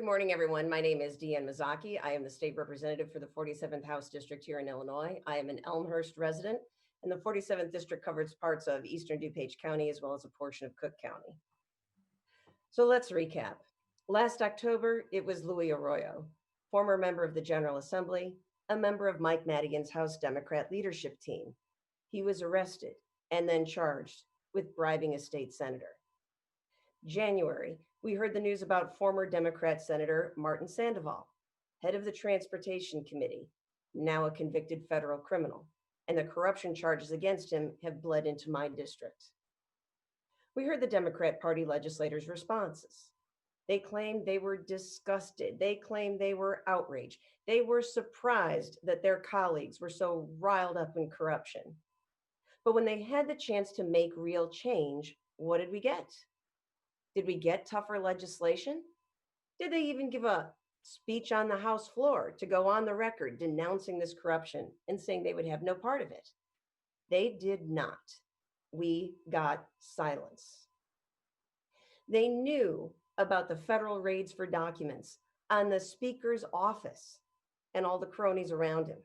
Good morning, everyone. My name is Deanne Mazzochi. I am the state representative for the 47th House District here in Illinois. I am an Elmhurst resident, and the 47th District covers parts of eastern DuPage County as well as a portion of Cook County. So let's recap. Last October, it was Louis Arroyo, former member of the General Assembly, a member of Mike Madigan's House Democrat leadership team. He was arrested and then charged with bribing a state senator. January, we heard the news about former Democrat Senator Martin Sandoval, head of the Transportation Committee, now a convicted federal criminal, and the corruption charges against him have bled into my district. We heard the Democrat Party legislators' responses. They claimed they were disgusted. They claimed they were outraged. They were surprised that their colleagues were so riled up in corruption. But when they had the chance to make real change, what did we get? Did we get tougher legislation? Did they even give a speech on the House floor to go on the record denouncing this corruption and saying they would have no part of it? They did not. We got silence. They knew about the federal raids for documents on the Speaker's office and all the cronies around him.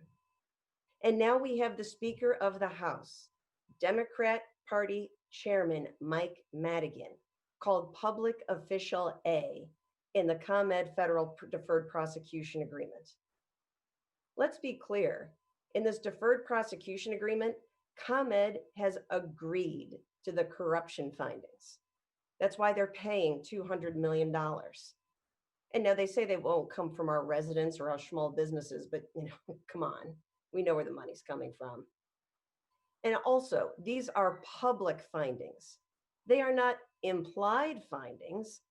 And now we have the Speaker of the House, Democrat Party Chairman Mike Madigan, called Public Official A in the ComEd Federal Deferred Prosecution Agreement. Let's be clear, in this Deferred Prosecution Agreement, ComEd has agreed to the corruption findings. That's why they're paying $200 million. And now they say they won't come from our residents or our small businesses, but come on, we know where the money's coming from. And also, these are public findings. They are not implied findings.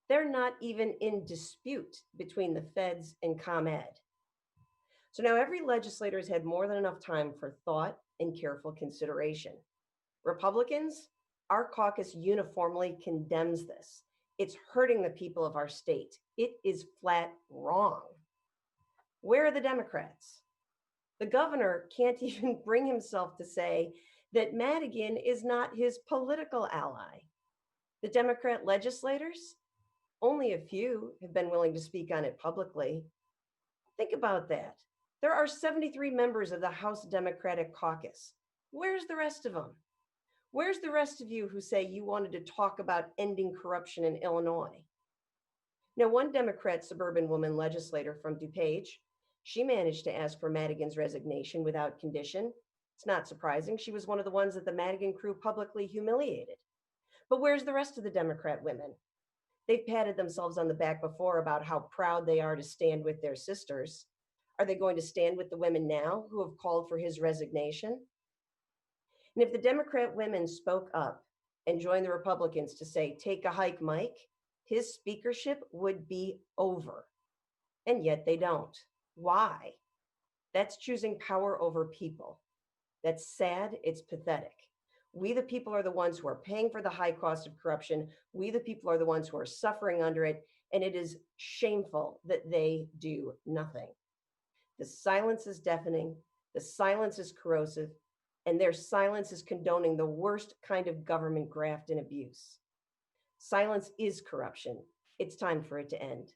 They're not even in dispute between the feds and ComEd. So now every legislator has had more than enough time for thought and careful consideration. Republicans, our caucus uniformly condemns this. It's hurting the people of our state. It is flat wrong. Where are the Democrats? The governor can't even bring himself to say that Madigan is not his political ally. The Democrat legislators, only a few have been willing to speak on it publicly. Think about that. There are 73 members of the House Democratic Caucus. Where's the rest of them? Where's the rest of you who say you wanted to talk about ending corruption in Illinois? Now, one Democrat suburban woman legislator from DuPage, she managed to ask for Madigan's resignation without condition. It's not surprising. She was one of the ones that the Madigan crew publicly humiliated. But where's the rest of the Democrat women? They've patted themselves on the back before about how proud they are to stand with their sisters. Are they going to stand with the women now who have called for his resignation? And if the Democrat women spoke up and joined the Republicans to say, take a hike, Mike, his speakership would be over. And yet they don't. Why? That's choosing power over people. That's sad. It's pathetic. We, the people, are the ones who are paying for the high cost of corruption. We, the people, are the ones who are suffering under it. And it is shameful that they do nothing. The silence is deafening. The silence is corrosive. And their silence is condoning the worst kind of government graft and abuse. Silence is corruption. It's time for it to end.